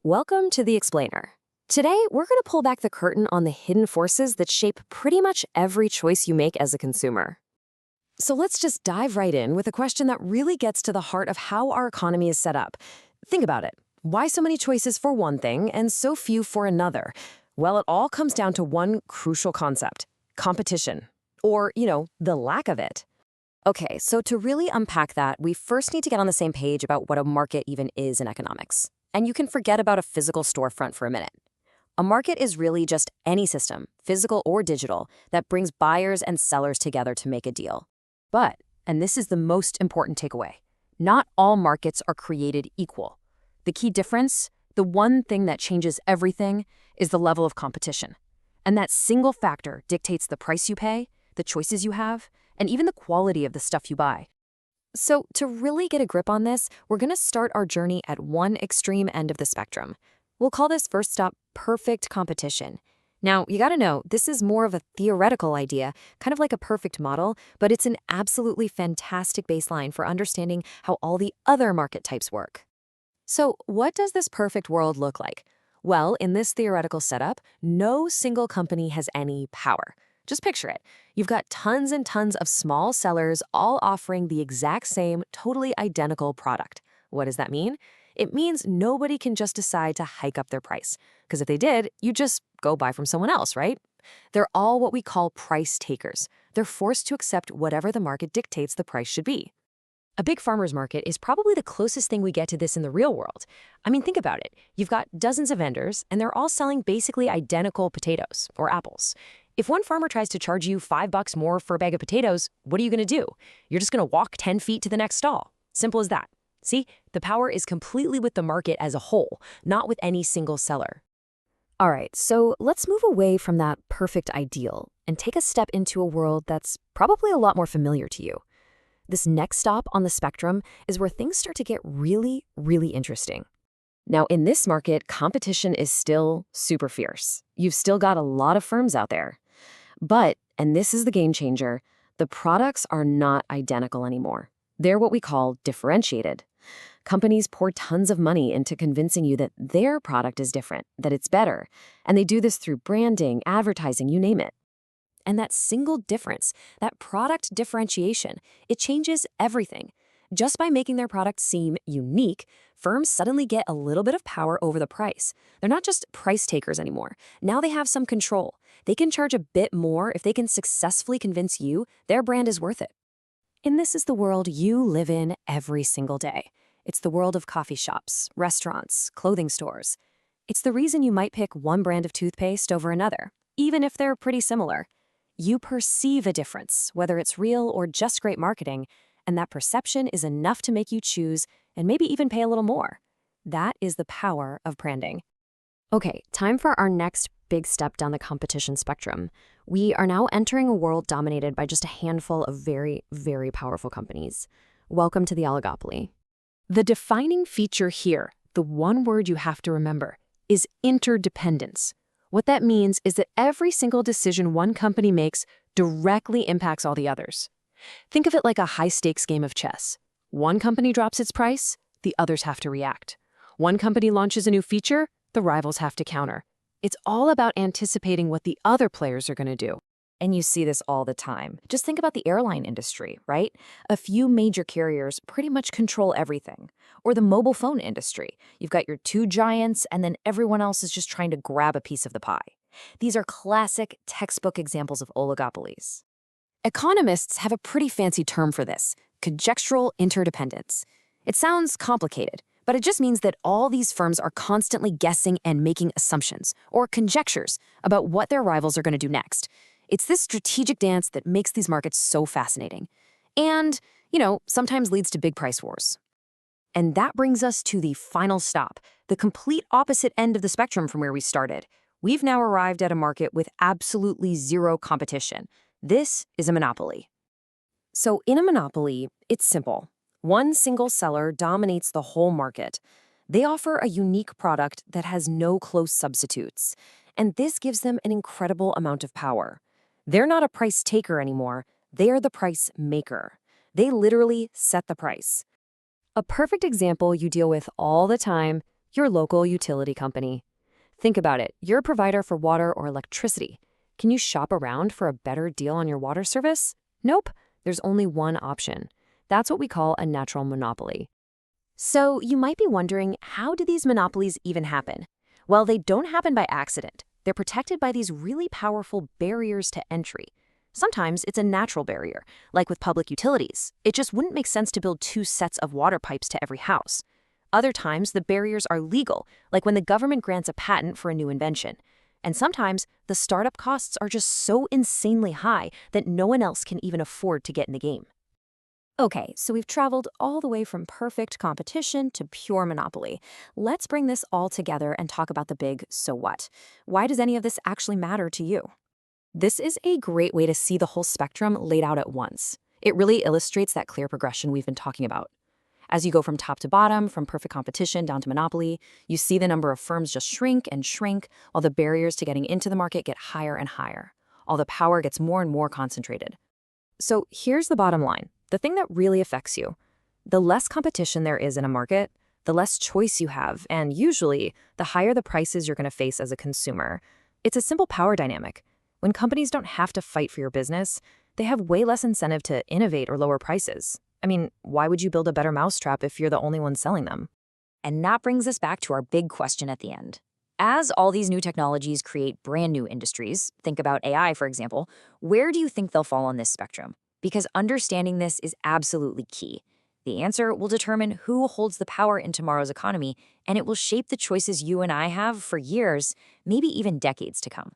Welcome to The Explainer. Today, we're going to pull back the curtain on the hidden forces that shape pretty much every choice you make as a consumer. So let's just dive right in with a question that really gets to the heart of how our economy is set up. Think about it. Why so many choices for one thing and so few for another? Well, it all comes down to one crucial concept: competition. Or, the lack of it. Okay, so to really unpack that, we first need to get on the same page about what a market even is in economics. And you can forget about a physical storefront for a minute. A market is really just any system, physical or digital, that brings buyers and sellers together to make a deal. But, and this is the most important takeaway, not all markets are created equal. The key difference, the one thing that changes everything, is the level of competition. And that single factor dictates the price you pay, the choices you have, and even the quality of the stuff you buy. So to really get a grip on this, we're going to start our journey at one extreme end of the spectrum. We'll call this first stop perfect competition. Now, you got to know, this is more of a theoretical idea, kind of like a perfect model, but it's an absolutely fantastic baseline for understanding how all the other market types work. So what does this perfect world look like? Well, in this theoretical setup, no single company has any power. Just picture it. You've got tons and tons of small sellers all offering the exact same, totally identical product. What does that mean? It means nobody can just decide to hike up their price. Because if they did, you just go buy from someone else, right? They're all what we call price takers. They're forced to accept whatever the market dictates the price should be. A big farmer's market is probably the closest thing we get to this in the real world. I mean, think about it. You've got dozens of vendors, and they're all selling basically identical potatoes or apples. If one farmer tries to charge you $5 more for a bag of potatoes, what are you going to do? You're just going to walk 10 feet to the next stall. Simple as that. See, the power is completely with the market as a whole, not with any single seller. All right, so let's move away from that perfect ideal and take a step into a world that's probably a lot more familiar to you. This next stop on the spectrum is where things start to get really, really interesting. Now, in this market, competition is still super fierce. You've still got a lot of firms out there. But, and this is the game changer, the products are not identical anymore. They're what we call differentiated. Companies pour tons of money into convincing you that their product is different, that it's better. And they do this through branding, advertising, you name it. And that single difference, that product differentiation, it changes everything. Just by making their product seem unique, firms suddenly get a little bit of power over the price. They're not just price takers anymore. Now they have some control. They can charge a bit more if they can successfully convince you their brand is worth it. And this is the world you live in every single day. It's the world of coffee shops, restaurants, clothing stores. It's the reason you might pick one brand of toothpaste over another, even if they're pretty similar. You perceive a difference, whether it's real or just great marketing, and that perception is enough to make you choose and maybe even pay a little more. That is the power of branding. Okay, time for our next big step down the competition spectrum. We are now entering a world dominated by just a handful of very, very powerful companies. Welcome to the oligopoly. The defining feature here, the one word you have to remember, is interdependence. What that means is that every single decision one company makes directly impacts all the others. Think of it like a high-stakes game of chess. One company drops its price, the others have to react. One company launches a new feature, the rivals have to counter. It's all about anticipating what the other players are going to do. And you see this all the time. Just think about the airline industry, right? A few major carriers pretty much control everything. Or the mobile phone industry. You've got your two giants, and then everyone else is just trying to grab a piece of the pie. These are classic textbook examples of oligopolies. Economists have a pretty fancy term for this: conjectural interdependence. It sounds complicated, but it just means that all these firms are constantly guessing and making assumptions, or conjectures, about what their rivals are going to do next. It's this strategic dance that makes these markets so fascinating. And, sometimes leads to big price wars. And that brings us to the final stop, the complete opposite end of the spectrum from where we started. We've now arrived at a market with absolutely zero competition. This is a monopoly. So in a monopoly, it's simple. One single seller dominates the whole market. They offer a unique product that has no close substitutes. And this gives them an incredible amount of power. They're not a price taker anymore. They're the price maker. They literally set the price. A perfect example you deal with all the time, Your local utility company. Think about it. You're a provider for water or electricity. Can you shop around for a better deal on your water service? Nope. There's only one option. That's what we call a natural monopoly. So you might be wondering, how do these monopolies even happen? Well, they don't happen by accident. They're protected by these really powerful barriers to entry. Sometimes it's a natural barrier, like with public utilities. It just wouldn't make sense to build two sets of water pipes to every house. Other times, the barriers are legal, like when the government grants a patent for a new invention. And sometimes, the startup costs are just so insanely high that no one else can even afford to get in the game. Okay, so we've traveled all the way from perfect competition to pure monopoly. Let's bring this all together and talk about the big so what. Why does any of this actually matter to you? This is a great way to see the whole spectrum laid out at once. It really illustrates that clear progression we've been talking about. As you go from top to bottom, from perfect competition down to monopoly, you see the number of firms just shrink and shrink, while the barriers to getting into the market get higher and higher. All the power gets more and more concentrated. So here's the bottom line, the thing that really affects you. The less competition there is in a market, the less choice you have, and usually, the higher the prices you're going to face as a consumer. It's a simple power dynamic. When companies don't have to fight for your business, they have way less incentive to innovate or lower prices. I mean, why would you build a better mousetrap if you're the only one selling them? And that brings us back to our big question at the end. As all these new technologies create brand new industries, think about AI, for example, where do you think they'll fall on this spectrum? Because understanding this is absolutely key. The answer will determine who holds the power in tomorrow's economy, and it will shape the choices you and I have for years, maybe even decades to come.